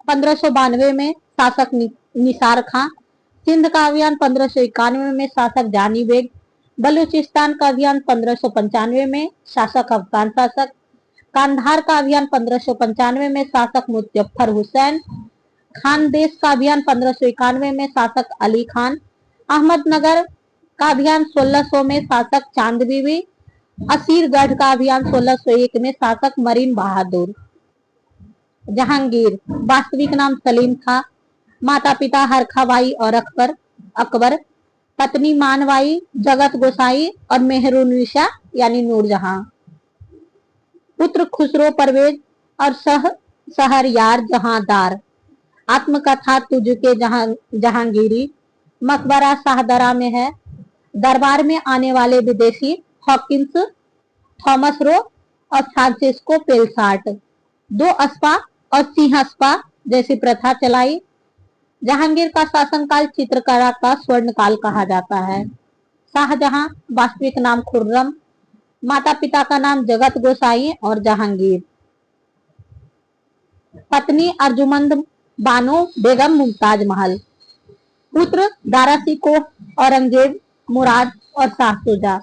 1592 में शासक निसार खां। सिंध का अभियान 1591 में शासक जानी बेग। बलूचिस्तान का अभियान 1595 में शासक अफगान शासक। कांधार का अभियान 1595 में शासक मुजफ्फर हुसैन खान। देश का अभियान 1591 में शासक अली खान। अहमदनगर का अभियान 1600 में शासक चांद बीबी। असीरगढ़ का अभियान 1601 में शासक मरीन बहादुर। जहांगीर वास्तविक नाम सलीम था। माता पिता हरखाबाई और अकबर। पत्नी मानबाई, जगत गोसाई और मेहरुन्निसा यानी नूरजहां। पुत्र खुसरो परवेज और शहरयार जहांदार। आत्मकथा तुझके जहांगीरी। मकबरा शाहदरा में है। दरबार में आने वाले विदेशी हॉकिंस, थॉमस रो और फ्रांसिस्को पेलसाट। दो अस्पा और सिंहस्पा जैसी प्रथा चलाई। जहांगीर का शासनकाल चित्रकला का स्वर्ण काल कहा जाता है। शाहजहां वास्तविक नाम खुर्रम। माता पिता का नाम जगत गोसाई और जहांगीर। पत्नी अर्जुमंद बानो बेगम मुमताज महल। पुत्र दारा सिकोह, औरंगजेब, मुराद और शाहसुजा।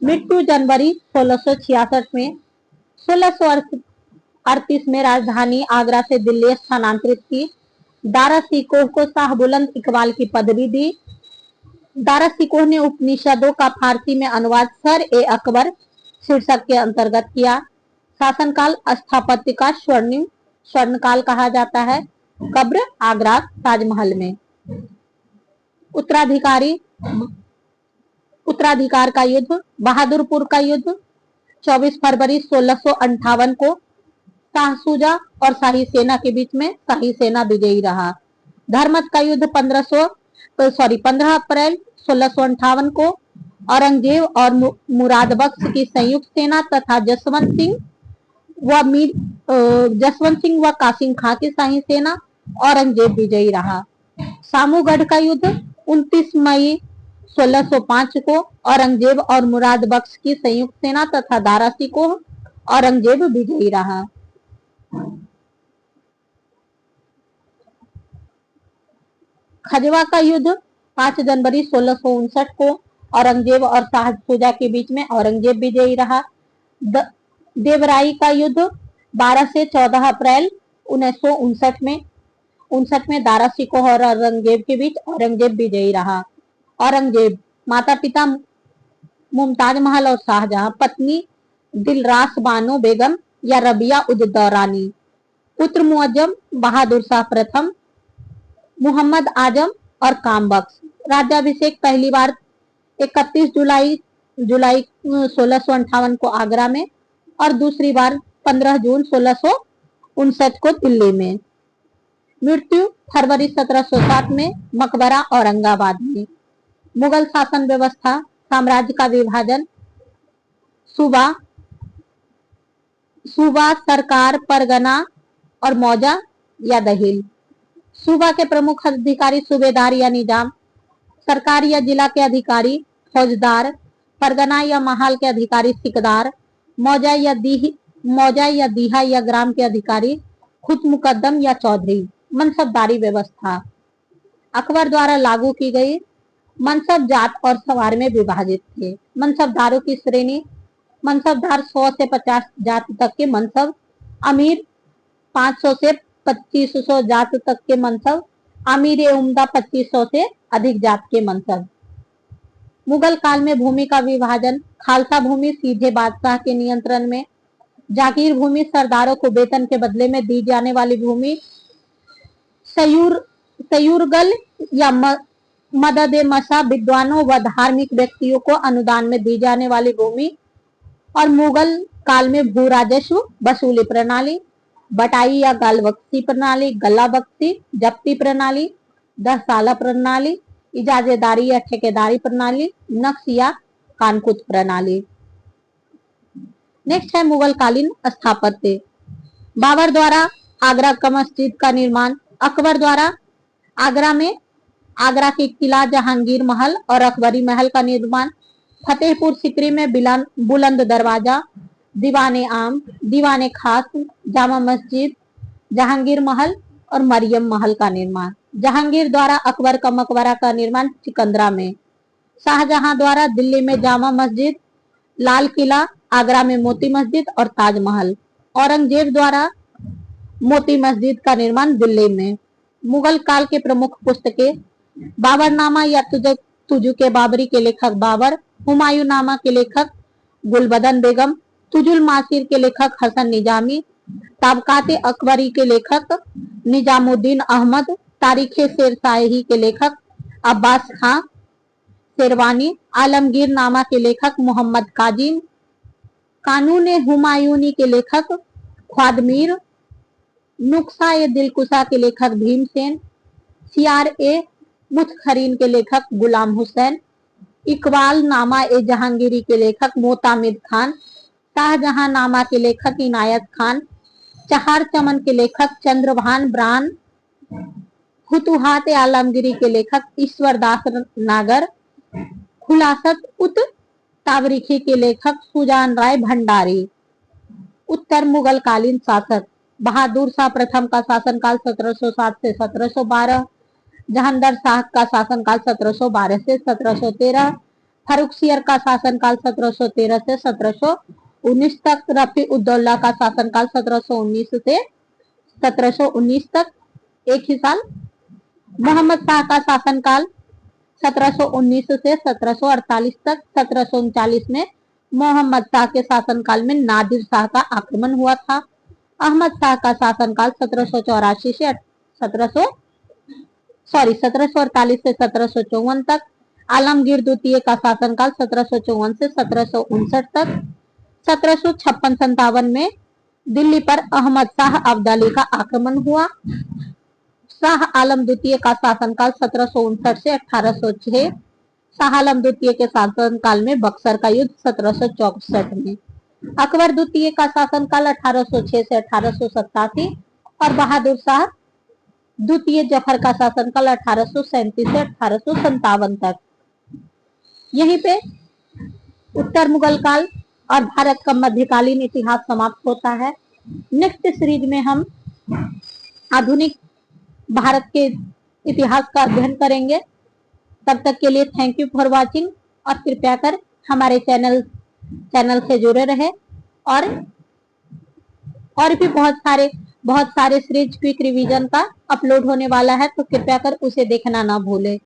मृत्यु जनवरी 1666 में। 1638 में राजधानी आगरा से दिल्ली स्थानांतरित की। दारा सिकोह को शाह बुलंद इकबाल की पदवी दी। दारा सिकोह ने उपनिषदों का फारसी में अनुवाद सर ए अकबर शीर्षक के अंतर्गत किया। शासनकाल स्थापत्य का स्वर्ण काल कहा जाता है। कब्र आगरा ताजमहल में। उत्तराधिकार का युद्ध। बहादुरपुर का युद्ध 24 फरवरी 1658 को शाहसुजा और शाही सेना के बीच में शाही सेना विजयी रहा। धर्मत का युद्ध 15 अप्रैल 1658 को औरंगजेब और मुराद बख्श की संयुक्त सेना तथा जसवंत सिंह व कासिम खां की शाही सेना औरंगजेब विजयी रहा। सामूगढ़ का युद्ध 29 मई 1605 को औरंगजेब और मुराद बख्श की संयुक्त सेना तथा दारा सिकोह औरंगजेब विजयी रहा। खजवा का युद्ध 5 जनवरी 1659 को औरंगजेब और शाहसुजा के बीच में औरंगजेब विजयी रहा। देवराई का युद्ध 12 से 14 अप्रैल 1959 में दारा सिकोह और औरंगजेब के बीच औरंगजेब विजयी रहा। औरंगजेब माता पिता मुमताज महल और शाहजहां। पत्नी दिलरास बानो बेगम या रबिया उद दौरानी। पुत्र मुअज्जम बहादुर शाह प्रथम, मोहम्मद आजम और कामबख्श। राज्याभिषेक पहली बार 31 जुलाई 1658 को आगरा में और दूसरी बार 15 जून 1659 को दिल्ली में। मृत्यु फरवरी 1707 में मकबरा औरंगाबाद में। मुगल शासन व्यवस्था। साम्राज्य का विभाजन। सूबा, सरकार, परगना और मौजा या दहिल। सूबा के प्रमुख अधिकारी सूबेदार या निजाम। सरकार या जिला के अधिकारी फौजदार। परगना या महाल के अधिकारी सिकदार। मौजा या दीहा या ग्राम के अधिकारी खुद मुकद्दम या चौधरी। मनसबदारी व्यवस्था अकबर द्वारा लागू की गई। मनसब जात और सवार में विभाजित थे। मनसबदारों की श्रेणी। मनसबदार 100 से 50 जात तक के मनसब। अमीर 500 से 2500 जात तक के मनसब। अमीर उम्दा 2500 से अधिक जात के मनसब। मुगल काल में भूमि का विभाजन। खालसा भूमि सीधे बादशाह के नियंत्रण में। जागीर भूमि सरदारों को वेतन के बदले में दी जाने वाली भूमि। सयूरगल या मदद मसा विद्वानों व धार्मिक व्यक्तियों को अनुदान में दी जाने वाली भूमि। और मुगल काल में भू राजस्व वसूली प्रणाली। बटाई या गालबख्शी प्रणाली, गल्ला बख्शी, जब्ती प्रणाली, 10 साला प्रणाली, इजाजेदारी या ठेकेदारी प्रणाली, नक्श या कानकुत प्रणाली। नेक्स्ट है मुगल कालीन स्थापत्य। बाबर द्वारा आगरा का मस्जिद का निर्माण। अकबर द्वारा आगरा में आगरा के किला जहांगीर महल और अकबरी महल का निर्माण, फतेहपुर सिकरी में बुलंद दरवाजा, दीवाने आम, दीवाने खास, जामा मस्जिद, जहांगीर महल और मरियम महल का निर्माण। जहांगीर द्वारा अकबर का मकबरा का निर्माण सिकंदरा में। शाहजहां द्वारा दिल्ली में जामा मस्जिद, लाल किला, आगरा में मोती मस्जिद और ताजमहल। औरंगजेब द्वारा मोती मस्जिद का निर्माण दिल्ली में। मुगल काल के प्रमुख पुस्तकें, बाबरनामा या तुजु के बाबरी के लेखक बाबर, हुमायूं नामा के लेखक गुलबदन बेगम, तुजुल मासिर के लेखक हसन निजामी, ताबकाते अकबरी के लेखक निजामुद्दीन अहमद, तारीखे शेरशाही के लेखक अब्बास खां शेरवानी, आलमगीर नामा के लेखक मोहम्मद काजिम, कानून हुमायूनी के लेखक ख्वादमीर, नुक्सा ए दिलकुशा के लेखक भीमसेन, सियार ए मुतखरीन के लेखक गुलाम हुसैन, इकबाल नामा ए जहांगीरी के लेखक मोतामिद खान, शाहजहां नामा के लेखक इनायत खान, चहार चमन के लेखक चंद्रभान ब्रान, फुतुहात आलमगीरी के लेखक ईश्वर दास नागर, खुलासत उत तावरीखी के लेखक सुजान राय भंडारी। उत्तर मुगल कालीन शासक, बहादुर शाह प्रथम का शासनकाल 1707 से 1712, जहांगीर शाह का शासनकाल 1712 से 1713, फर्रुखसियर का शासनकाल 1713 से 1719 तक, रफी उद्दौला का शासनकाल 1719 से 1719 तक एक ही साल, मोहम्मद शाह का शासनकाल 1719 से 1748 तक। 1739 में मोहम्मद शाह के शासनकाल में नादिर शाह का आक्रमण हुआ था। अहमद शाह का शासनकाल 1748 से 1748 से 1754 तक। आलमगीर द्वितीय का शासनकाल 1754 से 1759 तक। 1756-57 में दिल्ली पर अहमद शाह अब्दाली का आक्रमण हुआ। शाह आलम द्वितीय का शासनकाल 1759 से 1806। शाह आलम द्वितीय के शासनकाल में बक्सर का युद्ध 1764 में। अकबर द्वितीय का शासनकाल 1806 से 1887 और बहादुर शाह द्वितीय जफर का शासनकाल 1837 से 1857 तक। यहीं पे उत्तर मुगल काल और भारत का मध्यकालीन इतिहास समाप्त होता है। नेक्स्ट सीरीज में हम आधुनिक भारत के इतिहास का अध्ययन करेंगे। तब तक के लिए थैंक यू फॉर वाचिंग और कृपया कर हमारे चैनल से जुड़े रहे और भी बहुत सारे सीरीज क्विक रिवीजन का अपलोड होने वाला है, तो कृपया कर उसे देखना ना भूलें।